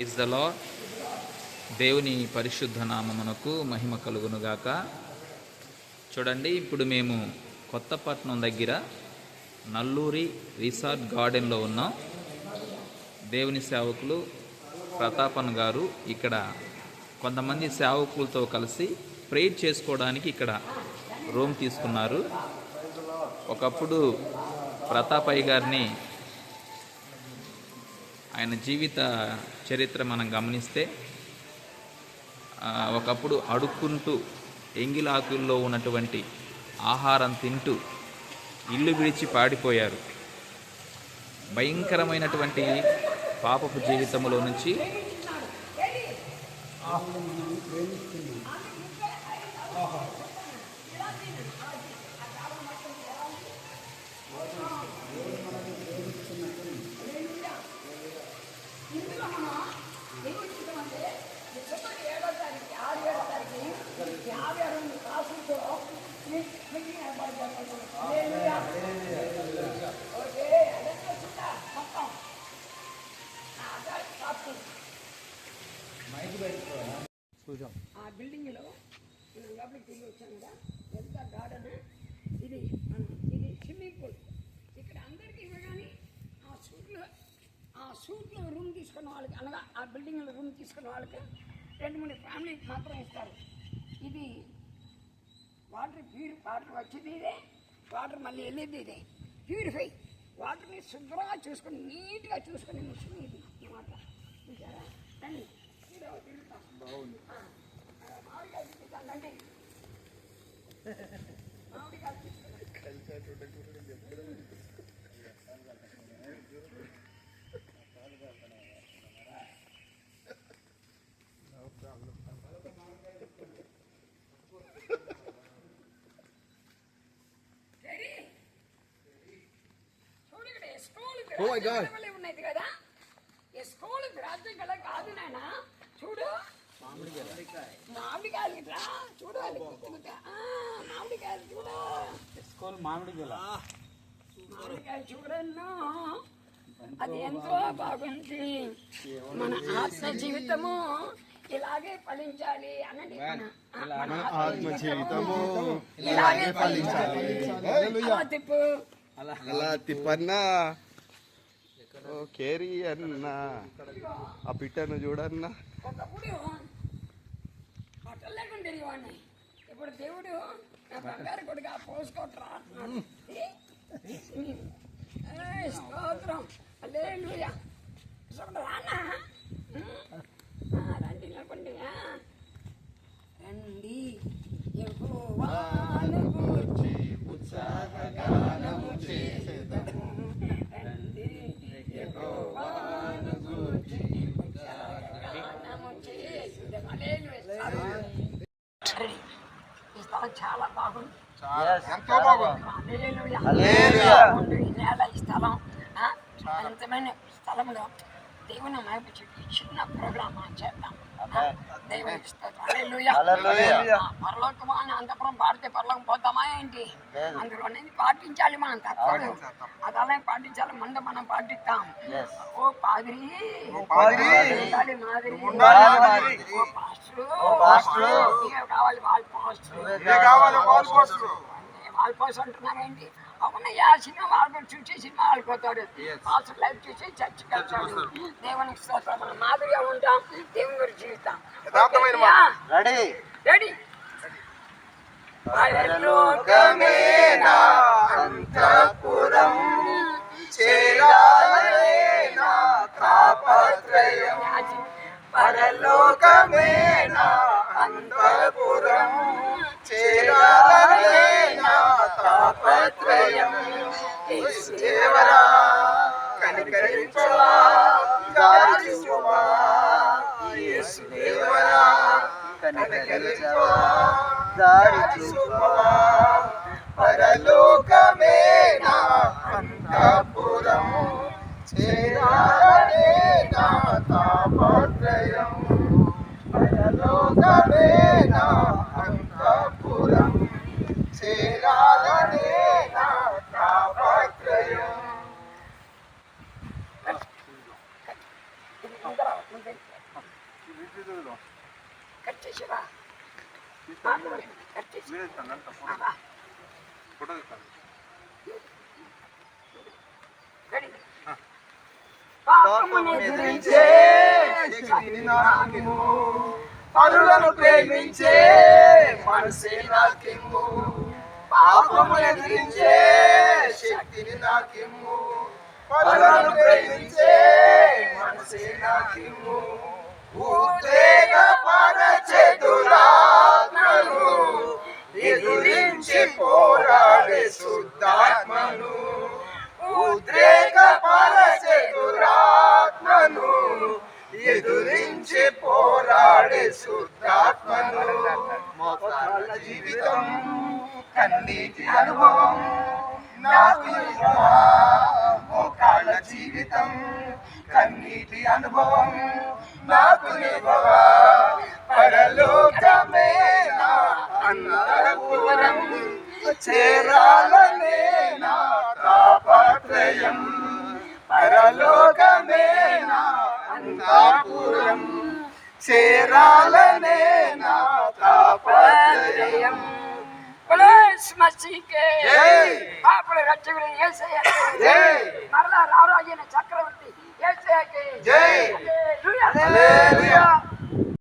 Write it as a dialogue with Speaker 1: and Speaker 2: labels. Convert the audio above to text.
Speaker 1: Praise the lord. దేవుని పరిశుద్ధ నామమునకు మహిమ కలుగునుగాక. చూడండి, ఇప్పుడు మేము కొత్తపట్నం దగ్గర నల్లూరి రిసార్ట్ గార్డెన్లో ఉన్నాం. దేవుని సేవకులు ప్రతాపన్ గారు ఇక్కడ కొంతమంది సేవకులతో కలిసి ప్రేయర్ చేసుకోవడానికి ఇక్కడ రూమ్ తీసుకున్నారు. ఒకప్పుడు ప్రతాపయ్య గారిని ఆయన జీవిత చరిత్ర మనం గమనిస్తే ఒకప్పుడు అడుక్కుంటూ ఎంగిలాకుల్లో ఉన్నటువంటి ఆహారం తింటూ ఇల్లు విడిచి పాడిపోయారు. భయంకరమైనటువంటి పాపపు జీవితంలో నుంచి
Speaker 2: ఆ బిల్డింగ్లో మనం లోపలికి తిరిగి వచ్చాం కదా, ఎంత గార్డెన్ ఇది. ఇది స్విమ్మింగ్ పూల్. ఇక్కడ అందరికీ ఇవ్వగానే ఆ సూట్లో రూమ్ తీసుకున్న వాళ్ళకి, అనగా ఆ బిల్డింగ్లో రూమ్ తీసుకున్న వాళ్ళకి 2-3 ఫ్యామిలీకి మాత్రం ఇస్తారు. ఇది వాటర్ వచ్చేది ఇదే, వాటర్ మళ్ళీ వెళ్ళేది ఇదే. ప్యూరిఫై వాటర్ని శుభ్రంగా చూసుకొని నీట్గా చూసుకునే మిషన్ ఇది అన్నమాట. చూసారా? రండి, బాగుంది. మామిడికాయ తీసుకుంటానండి, మామిడికాయ ఉన్నది కదా. ఈ స్కూల్ రాజ్యం కదా కాదు నాయన. చూడు మామిడికాయలు ఇట్లా చూడు, మామిడికాయలు చూడు, మామిడికాయలు చూడన్నా. అది ఎంతో బాగుంది. మన ఆత్మ జీవితము ఇలాగే ఫలించాలి అనండి. మన ఆత్మ జీవితము ఇలాగే ఫలించాలి. తిప్పు
Speaker 3: అలా తిప్పన్నా. కేరీ అన్నా, ఆ పిట్టను చూడన్నా.
Speaker 2: ఒకప్పుడు హోటల్ లేకుండా తిరిగివాడిని. ఇప్పుడు దేవుడు నా బంగారు కొడుకు పోసుకోవట్రా అంటున్నాడు. స్తోత్రం, హల్లెలూయా. రానా రండి, నిలబడి రండి. యెహోవాను గూర్చి ఉత్సాహగానము చేసెదము. రండి, యెహోవాను గూర్చి ఉత్సాహగానము చేసెదము. హల్లెలూయా. ఈ స్థలం చాలా బాగుంది,
Speaker 3: ఎంతో బాగుంది.
Speaker 2: హల్లెలూయా. ఈ నేల, ఈ స్థలం అనంతమైన స్థలంలో దేవుని మైపు చిన్న ప్రోగ్రామ్ చేద్దాం. దేవునికి స్తోత్రం, హల్లెలూయా. పరలోకమాన అంతపురం పాడితే పరలోకం పోతామా ఏంటి? అందులోనే పాటించాలి మనం, తప్పదు. అది అలా పాటించాలి, మనం పాటిస్తాం. ఓ పాదిరి ఉండాలి, మాదిరి ఓ పాస్టర్ కావాలి, వాళ్ళ పోస్ట్ అంటున్నారేంటి? అవునయ్యా, సినిమా వాళ్ళు చూసి సినిమా వాళ్ళిపోతాడు, పాస్టర్ లైఫ్ చూసి చర్చికి వెళ్తాడు. దేవునికి స్తోత్రం, మాదిరిగా ఉంటాం, దేవుని గురించి జీవితాం. రెడీ. పరలోకమే నా అంతఃపురం, చేరాలే నా తాపత్రయం. పరలోకమే నా అంతఃపురం, చేరాలే నా తాపత్రయం. యేసుదేవరా కనికరించవా, దారి చూపవా. యేసుదేవరా కనికరించవా, దారి చూపవా. పరలోకమే నా అంతఃపురం, చేరాలే నా తాపత్రయం. పరలోకమే నా అంతఃపురం, చేరాలే నా తాపత్రయం. కట్ చేసిరా కట్ చేసి రెడీ పాపమును ఎదిరించే శక్తిని నాకిమ్ము, పరులను ప్రేమించే మనసే నాకిమ్ము. పాపమును ఎదిరించే శక్తిని నాకిమ్ము, పరులను ప్రేమించే మనసే నాకిమ్ము. ఉద్రేకపరచే దురాత్మను ఎదిరించి పోరాడే శుద్ధాత్మను, ఉద్రేకపరచే దురాత్మను ఎదురించి పోరాడే శుద్ధాత్మను. మోకాళ్ళ జీవితం కన్నీటి అనుభవం నాకు ఇవ్వవా, మోకాళ్ళ జీవితం కన్నీటి అనుభవం నాకు ఇవ్వవా. పరలోకమే నా అంతఃపురం, చేరాలనే నా తాపత్రయం. పరలోకమే నా అంతఃపురం, చేరాలనే నా తాపత్రయం. పాపల రక్షకుడు యేసయ్యకి జై, మరలా రారాజైన చక్రవర్తి యేసయ్యకి జై. హల్లెలూయా.